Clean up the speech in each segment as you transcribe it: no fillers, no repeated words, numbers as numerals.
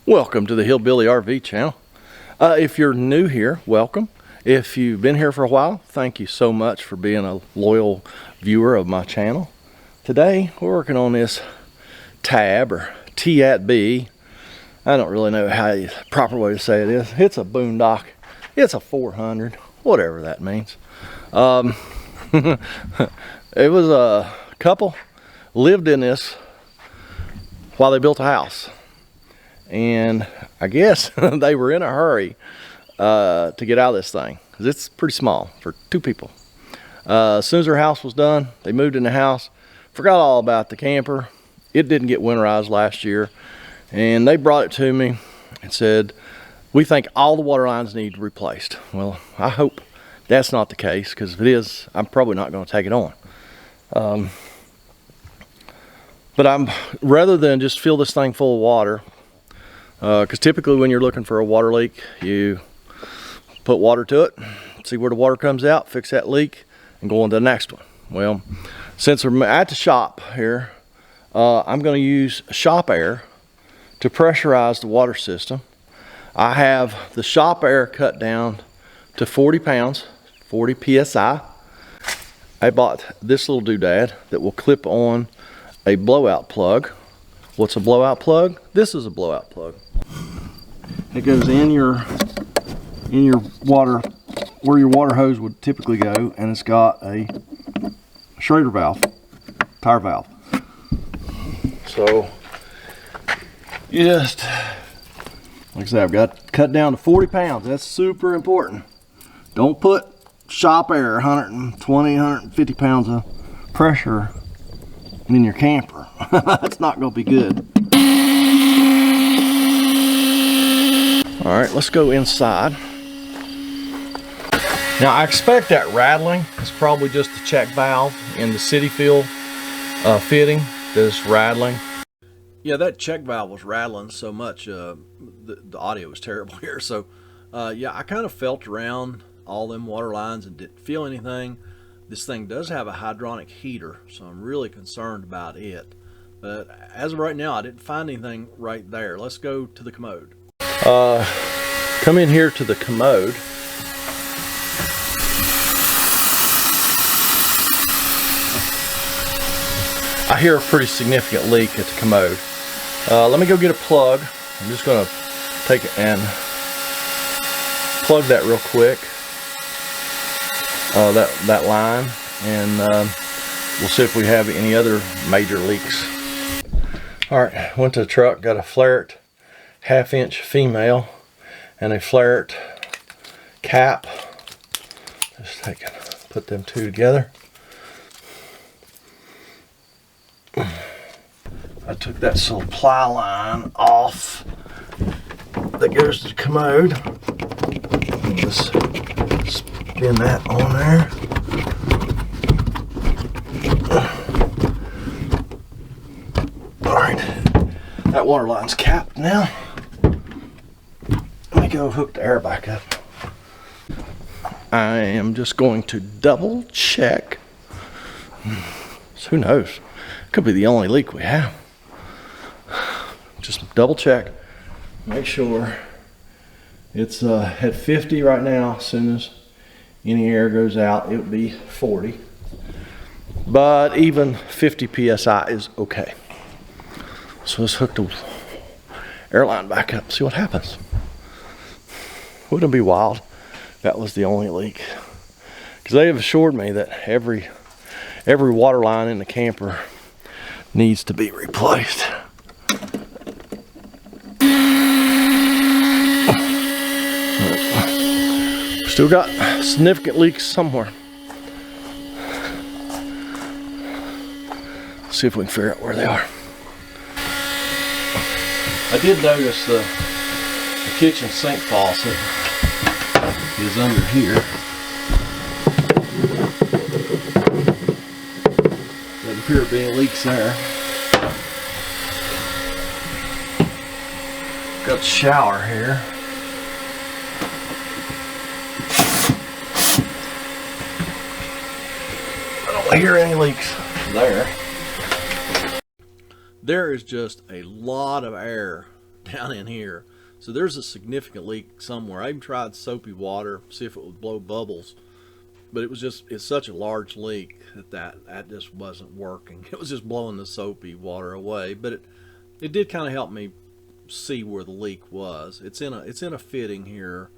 Welcome to the Hillbilly RV channel. If you're new here, welcome. If you've been here for a while, thank you so much for being a loyal viewer of my channel. Today we're working on this tab or T-at-B. I don't really know how the proper way to say it is. It's a boondock. It's a 400, whatever that means. It was a couple lived in this while they built a house. And I guess they were in a hurry to get out of this thing because it's pretty small for two people. As soon as their house was done, they moved in the house, forgot all about the camper. It didn't get winterized last year, and they brought it to me and said, we think all the water lines need replaced. Well, I hope that's not the case, because if it is, I'm probably not going to take it on. But rather than just fill this thing full of water, because typically when you're looking for a water leak, you put water to it, see where the water comes out, fix that leak, and go on to the next one. Well, since we're at the shop here, I'm going to use shop air to pressurize the water system. I have the shop air cut down to 40 pounds, 40 psi. I bought this little doodad that will clip on a blowout plug. What's a blowout plug? This is a blowout plug. It goes in your water, where your water hose would typically go, and it's got a Schrader valve, tire valve. So you just, like I said, I've got it cut down to 40 pounds. That's super important. Don't put shop air 120, 150 pounds of pressure in your camper. That's not going to be good. All right, let's go inside. Now I expect that rattling is probably just the check valve in the city fill fitting that's rattling. Yeah, that check valve was rattling so much, the audio was terrible here. So yeah, I kind of felt around all them water lines and didn't feel anything. This thing does have a hydronic heater, so I'm really concerned about it. But as of right now, I didn't find anything right there. Let's go to the commode. Come in here to the commode. I hear a pretty significant leak at the commode. Let me go get a plug. I'm just going to take it and plug that real quick. That line, and we'll see if we have any other major leaks. Alright, went to the truck, got a Flaret 1/2 inch female and a Flaret cap. Just put them two together. I took that supply line off that goes to the commode. Just spin that on there. Alright, that water line's capped now. Let me go hook the air back up. I am just going to double check. So who knows? Could be the only leak we have. Just double check. Make sure it's at 50 right now. As soon as any air goes out, it would be 40. But even 50 psi is okay. So let's hook the airline back up, see what happens. Wouldn't it be wild if that was the only leak? Because they have assured me that every water line in the camper needs to be replaced. Still got significant leaks somewhere. Let's see if we can figure out where they are. I did notice the kitchen sink faucet is under here. Doesn't appear to be any leaks there. Got the shower here. I don't hear any leaks there. There is just a lot of air down in here. So there's a significant leak somewhere. I even tried soapy water, see if it would blow bubbles, but it's such a large leak that just wasn't working. It was just blowing the soapy water away, but it did kind of help me see where the leak was. It's in a fitting here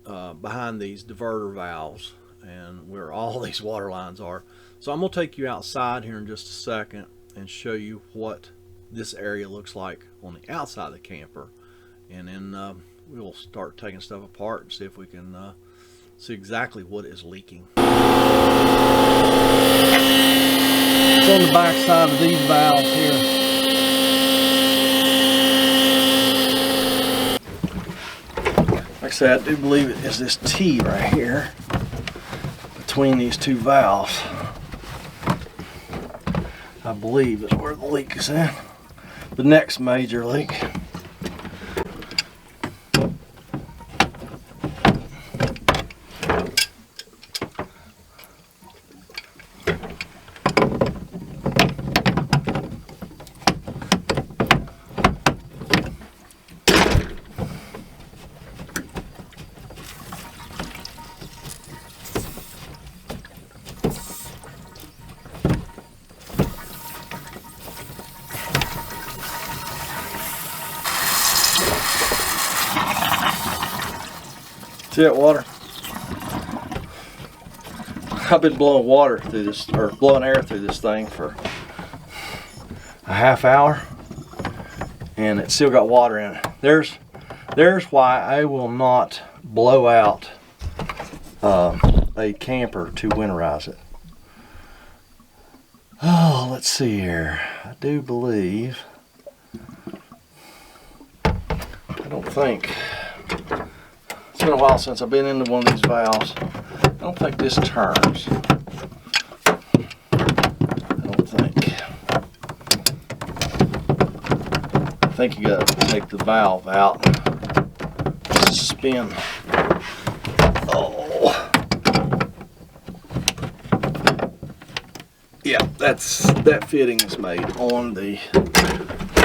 behind these diverter valves and where all these water lines are. So I'm gonna take you outside here in just a second and show you what this area looks like on the outside of the camper, and then we'll start taking stuff apart and see if we can see exactly what is leaking. It's on the back side of these valves here. Like I said, I do believe it is this T right here between these two valves. I believe is where the leak is at. The next major leak. See that water? I've been blowing water through this, or blowing air through this thing for a half hour, and it's still got water in it. There's why I will not blow out a camper to winterize it. Oh, let's see here. I do believe, I don't think, it's been a while since I've been into one of these valves. I don't think this turns. I think you gotta take the valve out, spin. Oh, yeah, that fitting is made on the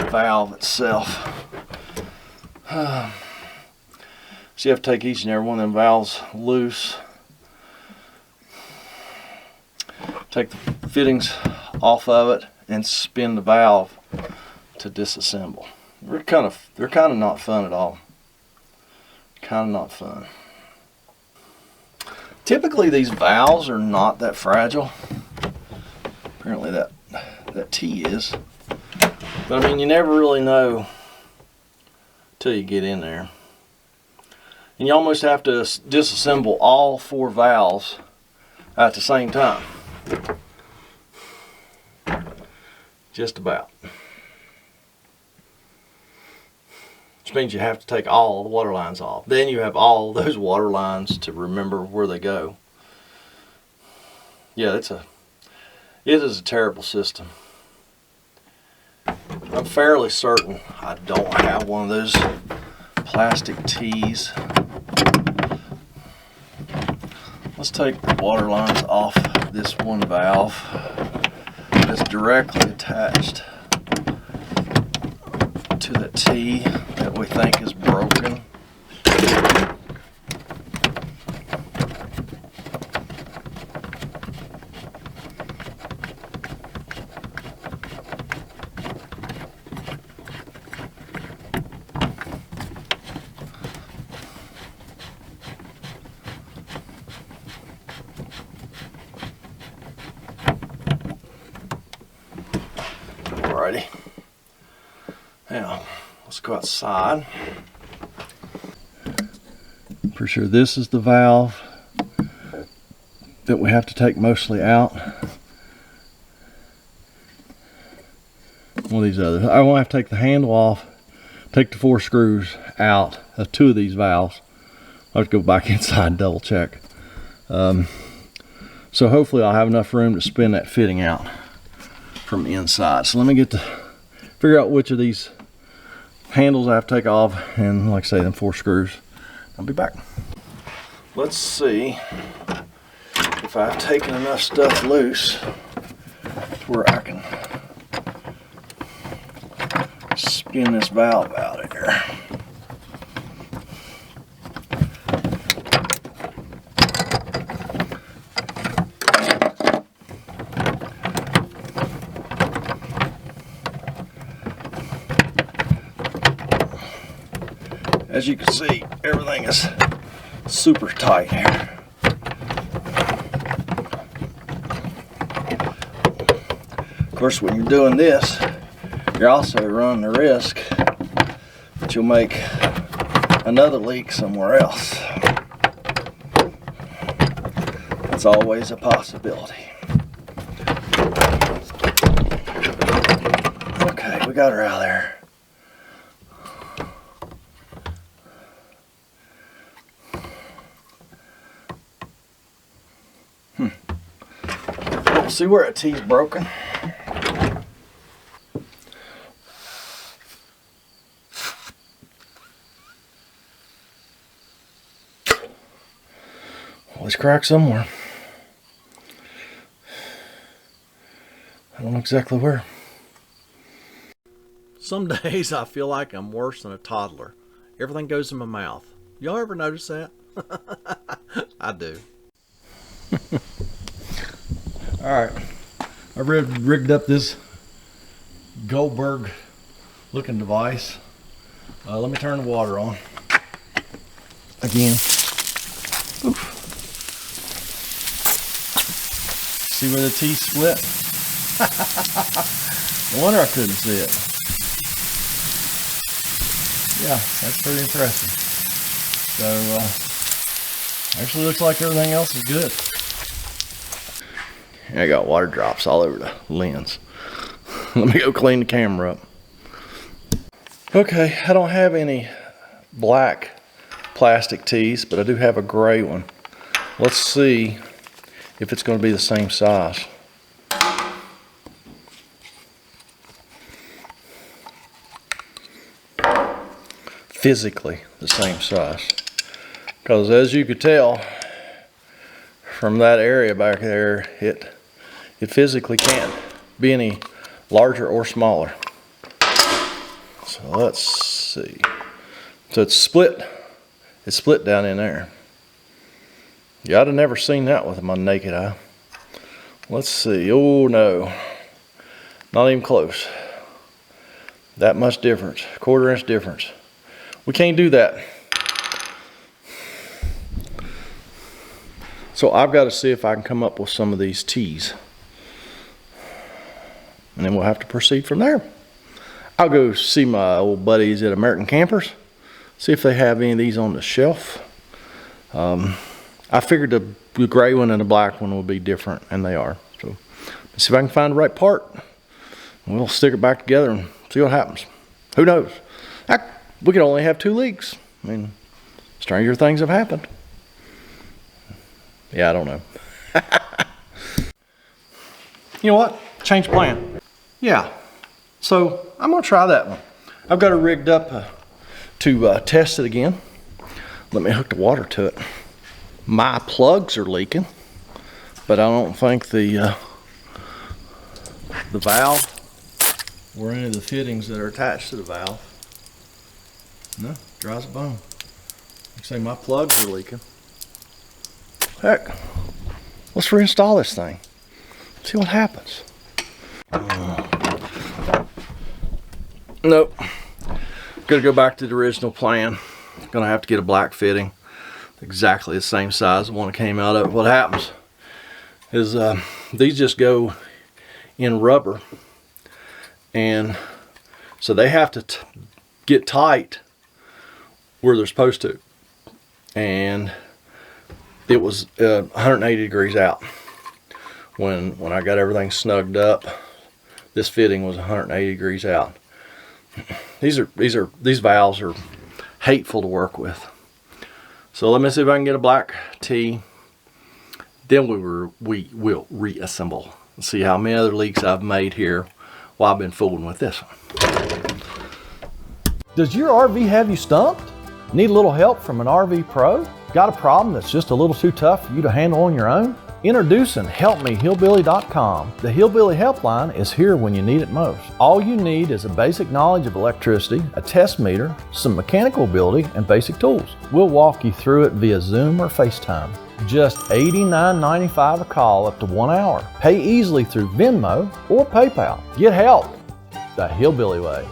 valve itself. So you have to take each and every one of them valves loose. Take the fittings off of it and spin the valve to disassemble. They're kind of not fun at all. Kind of not fun. Typically these valves are not that fragile. Apparently that T is. But I mean, you never really know till you get in there. And you almost have to disassemble all 4 valves at the same time. Just about. Which means you have to take all the water lines off. Then you have all those water lines to remember where they go. Yeah, it is a terrible system. I'm fairly certain I don't have one of those plastic tees. Let's take the water lines off this one valve that's directly attached to the T that we think is broken. Alrighty. Now, let's go outside. Pretty sure this is the valve that we have to take mostly out. One of these others. I won't have to take the handle off, take the 4 screws out of 2 of these valves. I'll have to go back inside and double check. So hopefully I'll have enough room to spin that fitting out from the inside. So let me figure out which of these handles I have to take off, and like I say, them 4 screws. I'll be back. Let's see if I've taken enough stuff loose to where I can spin getting this valve out of here. As you can see, everything is super tight here. Of course, when you're doing this, you're also running the risk that you'll make another leak somewhere else. That's always a possibility. Okay, we got her out of there. See where a T's broken? Well, it's cracked somewhere. I don't know exactly where. Some days I feel like I'm worse than a toddler. Everything goes in my mouth. Y'all ever notice that? I do. Alright, I rigged up this Goldberg looking device. Let me turn the water on again. Oof. See where the T split? No wonder I couldn't see it. Yeah, that's pretty impressive. So, actually looks like everything else is good. I got water drops all over the lens. Let me go clean the camera up. Okay, I don't have any black plastic tees, but I do have a gray one. Let's see if it's going to be the same size. Physically the same size. Because as you could tell from that area back there, it physically can't be any larger or smaller. So let's see. So it's split down in there. Yeah, I'd have never seen that with my naked eye. Let's see. Oh no, not even close. That much difference, 1/4 inch difference. We can't do that. So I've got to see if I can come up with some of these tees. And then we'll have to proceed from there. I'll go see my old buddies at American Campers, see if they have any of these on the shelf. I figured the gray one and the black one will be different, and they are. So let's see if I can find the right part. We'll stick it back together and see what happens. Who knows? We could only have 2 leaks. I mean, stranger things have happened. Yeah, I don't know. You know what? Change plan. Yeah. So I'm gonna try that one. I've got it rigged up to test it again. Let me hook the water to it. My plugs are leaking, but I don't think the valve or any of the fittings that are attached to the valve. No, dry as a bone. Like I say, my plugs are leaking. Heck, let's reinstall this thing. See what happens. Nope. Gotta go back to the original plan. Gonna have to get a black fitting. Exactly the same size, the one that came out of it. What happens is these just go in rubber. And so they have to get tight where they're supposed to. And it was 180 degrees out when I got everything snugged up. This fitting was 180 degrees out. These valves are hateful to work with. So let me see if I can get a black T. Then we will reassemble and see how many other leaks I've made here while I've been fooling with this one. Does your RV have you stumped? Need a little help from an RV pro? Got a problem that's just a little too tough for you to handle on your own? Introducing HelpMeHillbilly.com. The Hillbilly Helpline is here when you need it most. All you need is a basic knowledge of electricity, a test meter, some mechanical ability, and basic tools. We'll walk you through it via Zoom or FaceTime. Just $89.95 a call up to 1 hour. Pay easily through Venmo or PayPal. Get help the Hillbilly way.